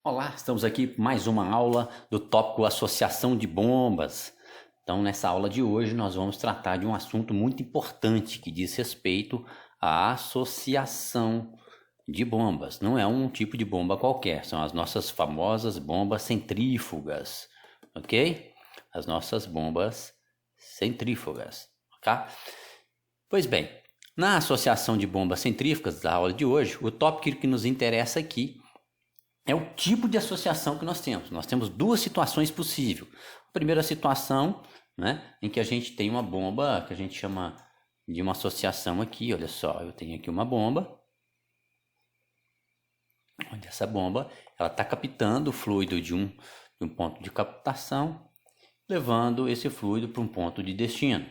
Olá, estamos aqui para mais uma aula do tópico associação de bombas. Então, nessa aula de hoje, nós vamos tratar de um assunto muito importante que diz respeito à associação de bombas. Não é um tipo de bomba qualquer, são as nossas famosas bombas centrífugas, ok? As nossas bombas centrífugas, ok? Pois bem, na associação de bombas centrífugas da aula de hoje, o tópico que nos interessa aqui é o tipo de associação que nós temos. Nós temos duas situações possíveis. A primeira situação, né, em que a gente tem uma bomba que a gente chama de uma associação aqui. Olha só, eu tenho aqui uma bomba. Onde essa bomba ela está captando o fluido de um ponto de captação, levando esse fluido para um ponto de destino.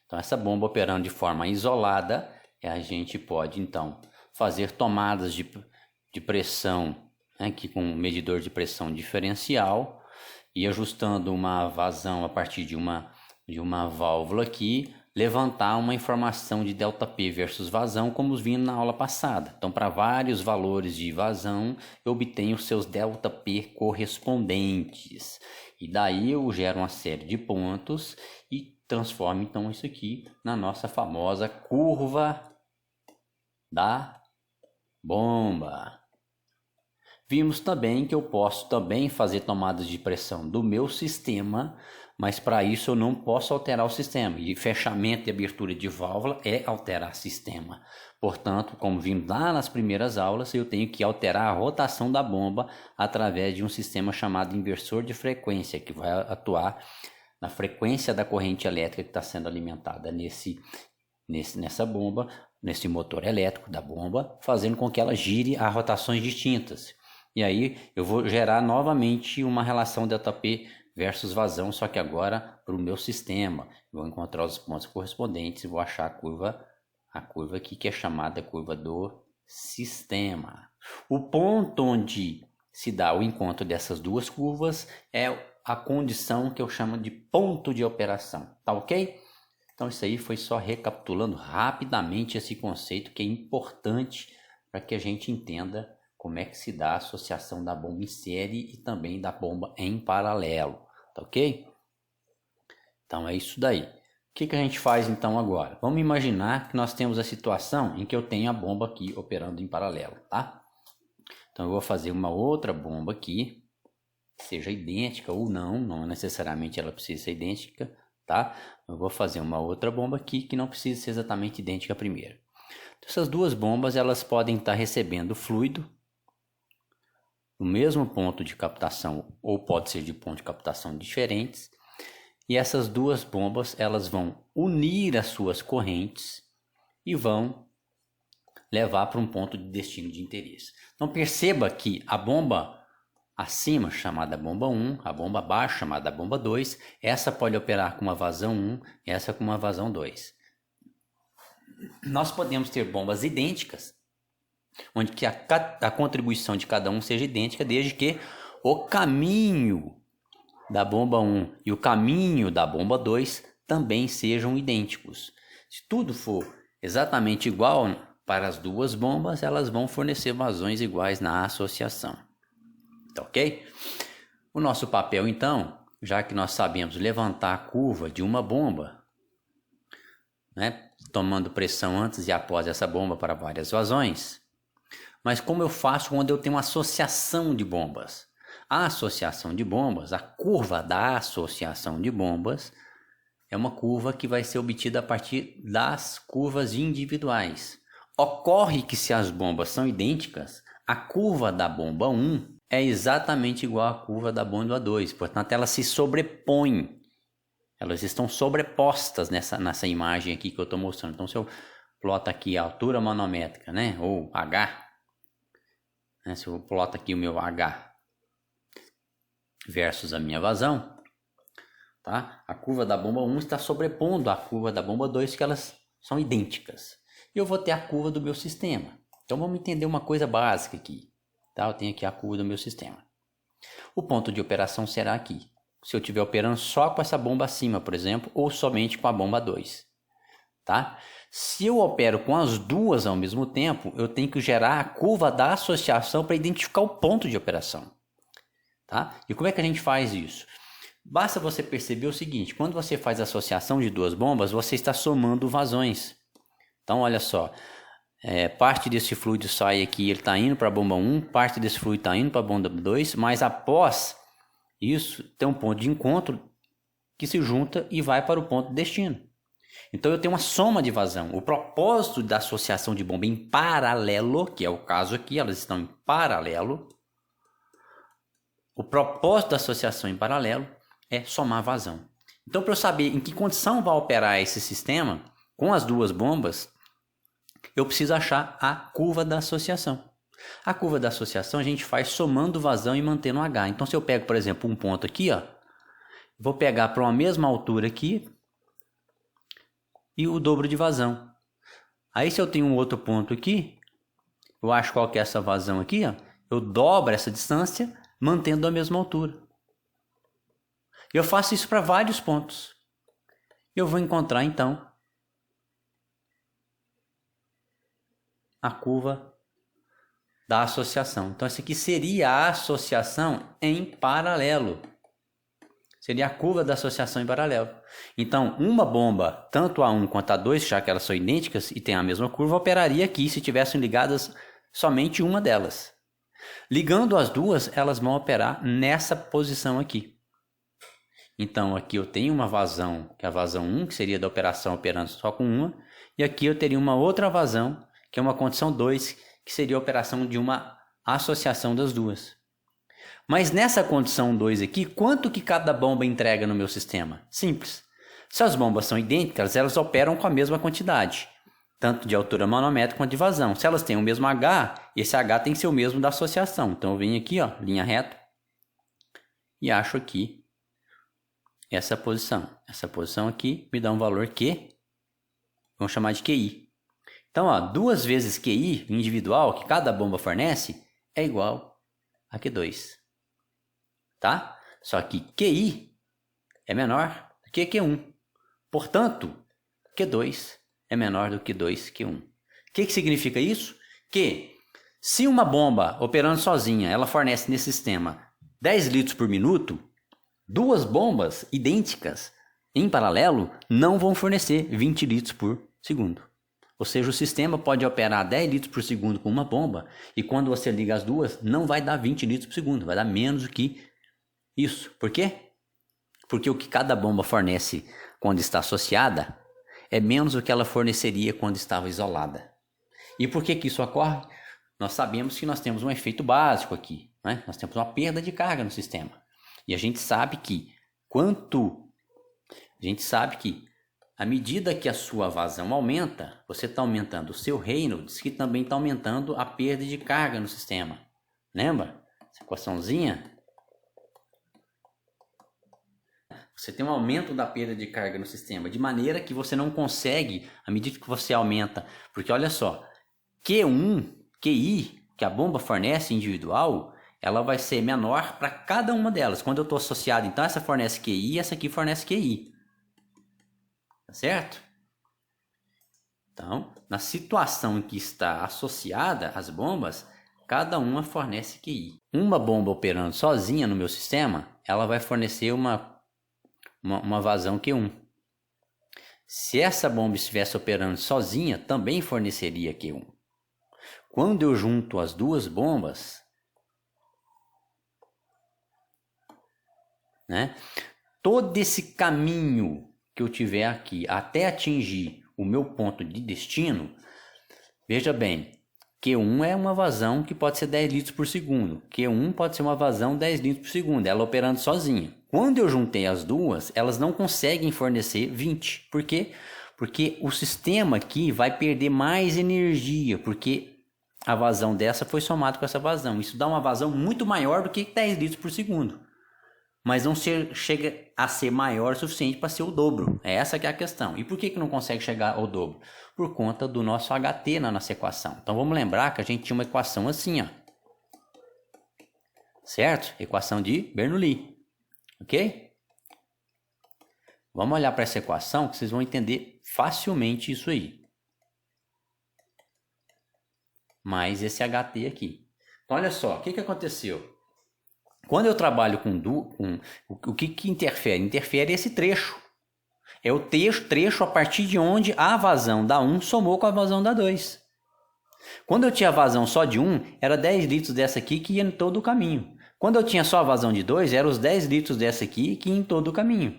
Então, essa bomba operando de forma isolada, a gente pode, então, fazer tomadas de pressão aqui com um medidor de pressão diferencial e ajustando uma vazão a partir de uma válvula aqui, levantar uma informação de ΔP versus vazão, como vimos na aula passada. Então, para vários valores de vazão, eu obtenho os seus ΔP correspondentes. E daí eu gero uma série de pontos e transformo, então, isso aqui na nossa famosa curva da bomba. Vimos também que eu posso também fazer tomadas de pressão do meu sistema, mas para isso eu não posso alterar o sistema. E fechamento e abertura de válvula é alterar sistema. Portanto, como vimos lá nas primeiras aulas, eu tenho que alterar a rotação da bomba através de um sistema chamado inversor de frequência, que vai atuar na frequência da corrente elétrica que está sendo alimentada nessa bomba, nesse motor elétrico da bomba, fazendo com que ela gire a rotações distintas. E aí eu vou gerar novamente uma relação ΔP versus vazão, só que agora para o meu sistema. Vou encontrar os pontos correspondentes e vou achar a curva aqui que é chamada curva do sistema. O ponto onde se dá o encontro dessas duas curvas é a condição que eu chamo de ponto de operação, tá ok? Então isso aí foi só recapitulando rapidamente esse conceito que é importante para que a gente entenda como é que se dá a associação da bomba em série e também da bomba em paralelo, tá ok? Então é isso daí. O que a gente faz então agora? Vamos imaginar que nós temos a situação em que eu tenho a bomba aqui operando em paralelo, tá? Então eu vou fazer uma outra bomba aqui, que seja idêntica ou não necessariamente ela precisa ser idêntica, tá? Eu vou fazer uma outra bomba aqui que não precisa ser exatamente idêntica à primeira. Então, essas duas bombas elas podem estar recebendo fluido no mesmo ponto de captação ou pode ser de ponto de captação diferentes, e essas duas bombas elas vão unir as suas correntes e vão levar para um ponto de destino de interesse. Então perceba que a bomba acima, chamada bomba 1, a bomba abaixo, chamada bomba 2, essa pode operar com uma vazão 1, essa com uma vazão 2. Nós podemos ter bombas idênticas, onde que a contribuição de cada um seja idêntica, desde que o caminho da bomba 1 e o caminho da bomba 2 também sejam idênticos. Se tudo for exatamente igual para as duas bombas, elas vão fornecer vazões iguais na associação. Tá ok? O nosso papel, então, já que nós sabemos levantar a curva de uma bomba, né, tomando pressão antes e após essa bomba para várias vazões, mas como eu faço quando eu tenho uma associação de bombas? A associação de bombas, a curva da associação de bombas, é uma curva que vai ser obtida a partir das curvas individuais. Ocorre que se as bombas são idênticas, a curva da bomba 1 é exatamente igual à curva da bomba 2, portanto elas se sobrepõem. Elas estão sobrepostas nessa imagem aqui que eu estou mostrando. Então se eu ploto aqui a altura manométrica, né, ou H, se eu ploto aqui o meu H versus a minha vazão, tá? A curva da bomba 1 está sobrepondo a curva da bomba 2, que elas são idênticas. E eu vou ter a curva do meu sistema. Então vamos entender uma coisa básica aqui, tá? Eu tenho aqui a curva do meu sistema. O ponto de operação será aqui. Se eu estiver operando só com essa bomba acima, por exemplo, ou somente com a bomba 2, tá? Se eu opero com as duas ao mesmo tempo, eu tenho que gerar a curva da associação para identificar o ponto de operação. tá? E como é que a gente faz isso? Basta você perceber o seguinte, quando você faz a associação de duas bombas, você está somando vazões. Então, olha só, parte desse fluido sai aqui, ele está indo para a bomba 1, parte desse fluido está indo para a bomba 2, mas após isso, tem um ponto de encontro que se junta e vai para o ponto de destino. Então, eu tenho uma soma de vazão. O propósito da associação de bomba em paralelo, que é o caso aqui, elas estão em paralelo. O propósito da associação em paralelo é somar vazão. Então, para eu saber em que condição vai operar esse sistema com as duas bombas, eu preciso achar a curva da associação. A curva da associação a gente faz somando vazão e mantendo H. Então, se eu pego, por exemplo, um ponto aqui, ó, vou pegar para uma mesma altura aqui e o dobro de vazão. Aí, se eu tenho um outro ponto aqui, eu acho qual que é essa vazão aqui, ó, eu dobro essa distância mantendo a mesma altura. Eu faço isso para vários pontos. Eu vou encontrar, então, a curva da associação. Então, essa aqui seria a associação em paralelo. Seria a curva da associação em paralelo. Então, uma bomba, tanto a 1 quanto a 2, já que elas são idênticas e têm a mesma curva, operaria aqui se tivessem ligadas somente uma delas. Ligando as duas, elas vão operar nessa posição aqui. Então, aqui eu tenho uma vazão, que é a vazão 1, que seria da operação operando só com uma. E aqui eu teria uma outra vazão, que é uma condição 2, que seria a operação de uma associação das duas. Mas nessa condição 2 aqui, quanto que cada bomba entrega no meu sistema? Simples. Se as bombas são idênticas, elas operam com a mesma quantidade, tanto de altura manométrica quanto de vazão. Se elas têm o mesmo H, esse H tem que ser o mesmo da associação. Então eu venho aqui, ó, linha reta, e acho aqui essa posição. Essa posição aqui me dá um valor Q, vamos chamar de QI. Então, ó, 2 vezes QI individual que cada bomba fornece é igual a Q2. Tá? Só que QI é menor do que Q1. Portanto, Q2 é menor do que 2Q1. O que significa isso? Que se uma bomba operando sozinha, ela fornece nesse sistema 10 litros por minuto, duas bombas idênticas em paralelo não vão fornecer 20 litros por segundo. Ou seja, o sistema pode operar 10 litros por segundo com uma bomba e quando você liga as duas, não vai dar 20 litros por segundo, vai dar menos do que isso. Por quê? Porque o que cada bomba fornece quando está associada é menos do que ela forneceria quando estava isolada. E por que isso ocorre? Nós sabemos que nós temos um efeito básico aqui, né? Nós temos uma perda de carga no sistema. E a gente sabe que à medida que a sua vazão aumenta, você está aumentando o seu Reynolds, que também está aumentando a perda de carga no sistema. Lembra? Essa equaçãozinha. Você tem um aumento da perda de carga no sistema, de maneira que você não consegue, à medida que você aumenta, porque olha só, Q1, QI, que a bomba fornece individual, ela vai ser menor para cada uma delas. Quando eu estou associado, então essa fornece QI e essa aqui fornece QI. Tá certo? Então, na situação em que está associada as bombas, cada uma fornece QI. Uma bomba operando sozinha no meu sistema, ela vai fornecer uma vazão Q1. Se essa bomba estivesse operando sozinha, também forneceria Q1. Quando eu junto as duas bombas, né, todo esse caminho que eu tiver aqui até atingir o meu ponto de destino, veja bem, Q1 é uma vazão que pode ser 10 litros por segundo. Q1 pode ser uma vazão 10 litros por segundo, ela operando sozinha. Quando eu juntei as duas, elas não conseguem fornecer 20. Por quê? Porque o sistema aqui vai perder mais energia, porque a vazão dessa foi somada com essa vazão. Isso dá uma vazão muito maior do que 10 litros por segundo. Mas não chega a ser maior o suficiente para ser o dobro. Essa que é a questão. E por que não consegue chegar ao dobro? Por conta do nosso HT na nossa equação. Então vamos lembrar que a gente tinha uma equação assim, ó. Certo? Equação de Bernoulli. Ok? Vamos olhar para essa equação que vocês vão entender facilmente isso aí. Mais esse HT aqui. Então olha só, o que aconteceu? Quando eu trabalho o que interfere? Interfere esse trecho. É o trecho a partir de onde a vazão da 1 somou com a vazão da 2. Quando eu tinha vazão só de 1, era 10 litros dessa aqui que ia em todo o caminho. Quando eu tinha só a vazão de 2, eram os 10 litros dessa aqui que ia em todo o caminho.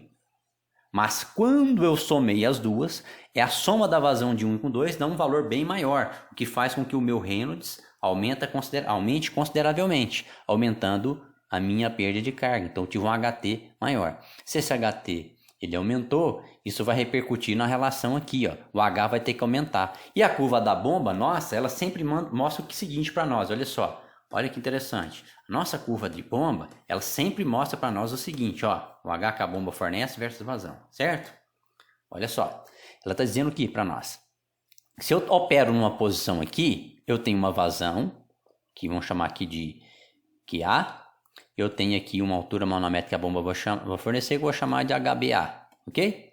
Mas quando eu somei as duas, é a soma da vazão de 1 com 2 dá um valor bem maior, o que faz com que o meu Reynolds aumente consideravelmente, aumentando a minha perda de carga. Então eu tive um HT maior. Se esse HT ele aumentou, isso vai repercutir na relação aqui, ó. O H vai ter que aumentar. E a curva da bomba, nossa, ela sempre mostra o seguinte para nós, olha só. Olha que interessante. A nossa curva de bomba, ela sempre mostra para nós o seguinte, ó. O H que a bomba fornece versus vazão, certo? Olha só. Ela está dizendo aqui para nós. Se eu opero numa posição aqui, eu tenho uma vazão, que vamos chamar aqui de QA. Eu tenho aqui uma altura manométrica que a bomba vou fornecer, que eu vou chamar de HBA, ok?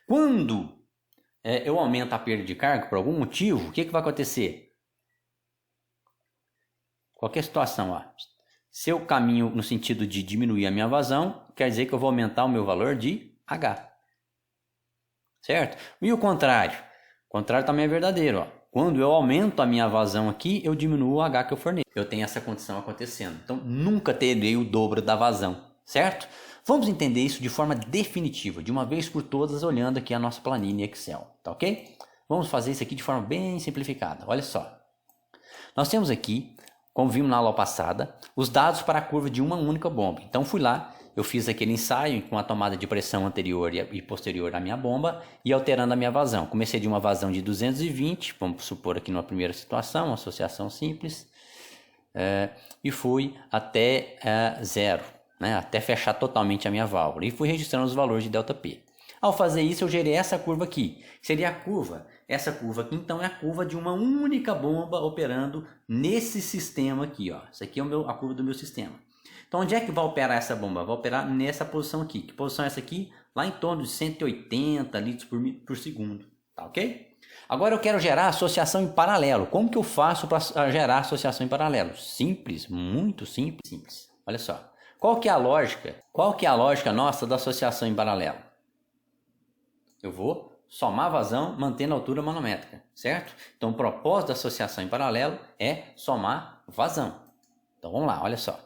Quando eu aumento a perda de carga por algum motivo, o que vai acontecer? Qualquer situação, ó. Se eu caminho no sentido de diminuir a minha vazão, quer dizer que eu vou aumentar o meu valor de H. Certo? E o contrário? O contrário também é verdadeiro, ó. Quando eu aumento a minha vazão aqui, eu diminuo o H que eu forneço. Eu tenho essa condição acontecendo. Então, nunca terei o dobro da vazão, certo? Vamos entender isso de forma definitiva, de uma vez por todas, olhando aqui a nossa planilha Excel, tá ok? Vamos fazer isso aqui de forma bem simplificada. Olha só. Nós temos aqui, como vimos na aula passada, os dados para a curva de uma única bomba. Então, fui lá, eu fiz aquele ensaio com a tomada de pressão anterior e posterior à minha bomba e alterando a minha vazão. Comecei de uma vazão de 220, vamos supor aqui numa primeira situação, uma associação simples, e fui até zero, né, até fechar totalmente a minha válvula. E fui registrando os valores de ΔP. Ao fazer isso, eu gerei essa curva aqui, que seria a curva. Essa curva aqui, então, é a curva de uma única bomba operando nesse sistema aqui, ó. Isso aqui é a curva do meu sistema. Então, onde é que vai operar essa bomba? Vai operar nessa posição aqui. Que posição é essa aqui? Lá em torno de 180 litros por segundo. Tá ok? Agora eu quero gerar associação em paralelo. Como que eu faço para gerar associação em paralelo? Simples, muito simples. Olha só. Qual que é a lógica? Qual que é a lógica nossa da associação em paralelo? Eu vou somar vazão mantendo a altura manométrica, certo? Então, o propósito da associação em paralelo é somar vazão. Então, vamos lá, olha só.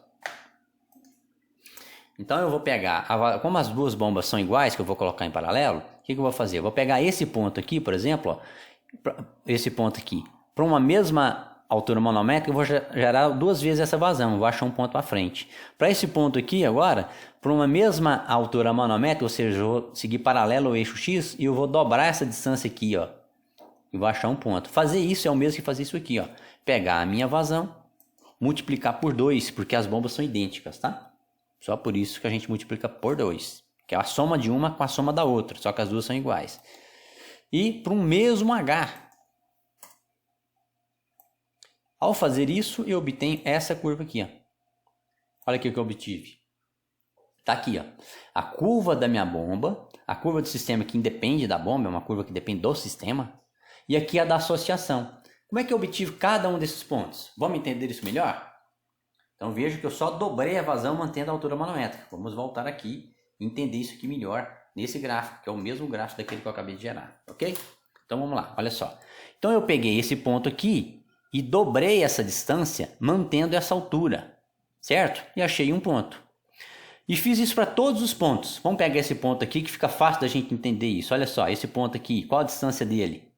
Então eu vou pegar, como as duas bombas são iguais, que eu vou colocar em paralelo, o que eu vou fazer? Eu vou pegar esse ponto aqui, por exemplo, ó, esse ponto aqui, para uma mesma altura manométrica, eu vou gerar duas vezes essa vazão, vou achar um ponto à frente. Para esse ponto aqui agora, para uma mesma altura manométrica, ou seja, eu vou seguir paralelo ao eixo X e eu vou dobrar essa distância aqui, ó, e vou achar um ponto. Fazer isso é o mesmo que fazer isso aqui, ó, pegar a minha vazão, multiplicar por 2, porque as bombas são idênticas, tá? Só por isso que a gente multiplica por 2, que é a soma de uma com a soma da outra, só que as duas são iguais. E para um mesmo H. Ao fazer isso, eu obtenho essa curva aqui, ó. Olha aqui o que eu obtive. Tá aqui, ó. A curva da minha bomba, a curva do sistema que independe da bomba, é uma curva que depende do sistema, e aqui a da associação. Como é que eu obtive cada um desses pontos? Vamos entender isso melhor? Então veja que eu só dobrei a vazão mantendo a altura manométrica. Vamos voltar aqui e entender isso aqui melhor nesse gráfico, que é o mesmo gráfico daquele que eu acabei de gerar, ok? Então vamos lá, olha só. Então eu peguei esse ponto aqui e dobrei essa distância mantendo essa altura, certo? E achei um ponto. E fiz isso para todos os pontos. Vamos pegar esse ponto aqui que fica fácil da gente entender isso. Olha só, esse ponto aqui, qual a distância dele?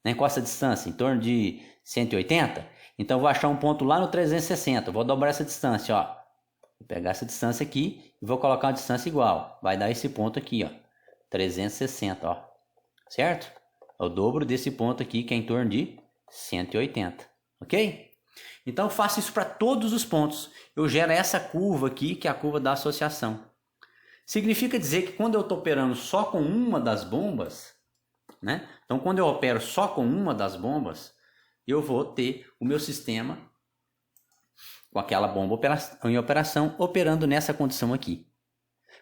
Né? Qual essa distância? Em torno de 180? Então, eu vou achar um ponto lá no 360. Vou dobrar essa distância, ó. Vou pegar essa distância aqui e vou colocar uma distância igual. Vai dar esse ponto aqui, ó. 360, ó. Certo? É o dobro desse ponto aqui, que é em torno de 180. Ok? Então, eu faço isso para todos os pontos. Eu gero essa curva aqui, que é a curva da associação. Significa dizer que quando eu estou operando só com uma das bombas, né? Então, quando eu opero só com uma das bombas, eu vou ter o meu sistema com aquela bomba em operação operando nessa condição aqui.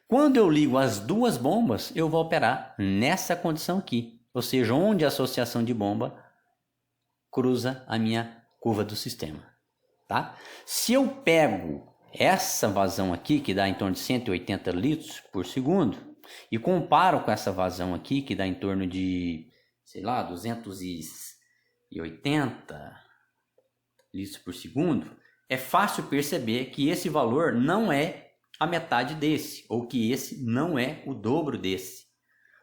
Quando eu ligo as duas bombas, eu vou operar nessa condição aqui, ou seja, onde a associação de bomba cruza a minha curva do sistema. Tá? Se eu pego essa vazão aqui, que dá em torno de 180 litros por segundo, e comparo com essa vazão aqui, que dá em torno de, sei lá, 280 litros por segundo, é fácil perceber que esse valor não é a metade desse, ou que esse não é o dobro desse.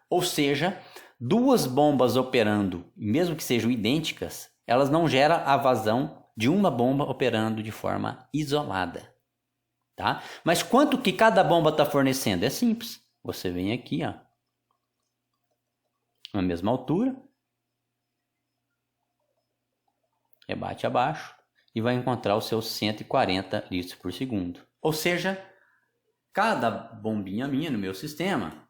Ou seja, duas bombas operando, mesmo que sejam idênticas, elas não geram a vazão de uma bomba operando de forma isolada. Tá? Mas quanto que cada bomba está fornecendo? É simples. Você vem aqui, ó, na mesma altura, rebate abaixo e vai encontrar os seus 140 litros por segundo. Ou seja, cada bombinha minha no meu sistema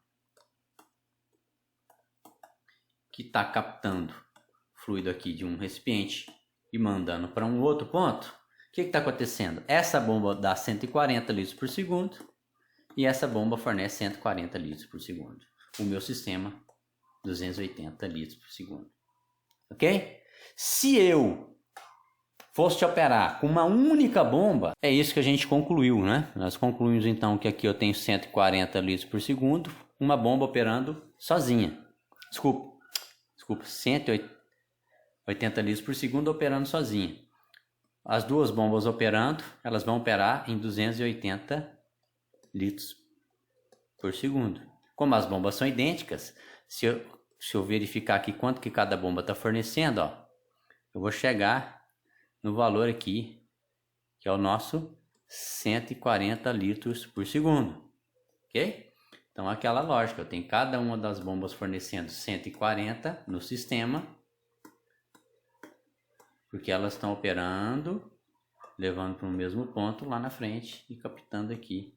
que está captando fluido aqui de um recipiente e mandando para um outro ponto, o que está acontecendo? Essa bomba dá 140 litros por segundo e essa bomba fornece 140 litros por segundo. O meu sistema, 280 litros por segundo. Ok? Se eu fosse operar com uma única bomba, é isso que a gente concluiu, né? Nós concluímos então que aqui eu tenho 140 litros por segundo, uma bomba operando sozinha. Desculpa, 180 litros por segundo operando sozinha. As duas bombas operando, elas vão operar em 280 litros por segundo. Como as bombas são idênticas, se eu verificar aqui quanto que cada bomba está fornecendo, ó, eu vou chegar no valor aqui, que é o nosso 140 litros por segundo. Ok? Então, aquela lógica, eu tenho cada uma das bombas fornecendo 140 no sistema, porque elas estão operando, levando para o mesmo ponto lá na frente e captando aqui.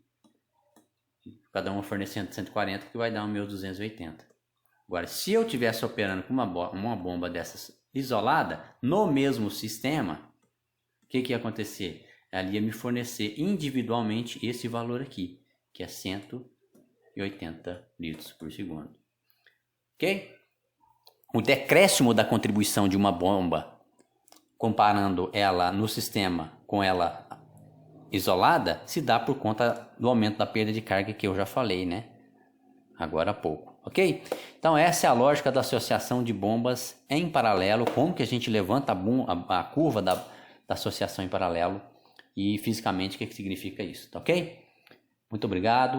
Cada uma fornecendo 140, que vai dar o meu 280. Agora, se eu estivesse operando com uma bomba dessas isolada, no mesmo sistema, o que ia acontecer? Ela ia me fornecer individualmente esse valor aqui, que é 180 litros por segundo. Ok? O decréscimo da contribuição de uma bomba, comparando ela no sistema com ela isolada, se dá por conta do aumento da perda de carga que eu já falei, né? Agora há pouco, ok? Então essa é a lógica da associação de bombas em paralelo, como que a gente levanta a curva da associação em paralelo e fisicamente o que significa isso, tá ok? Muito obrigado.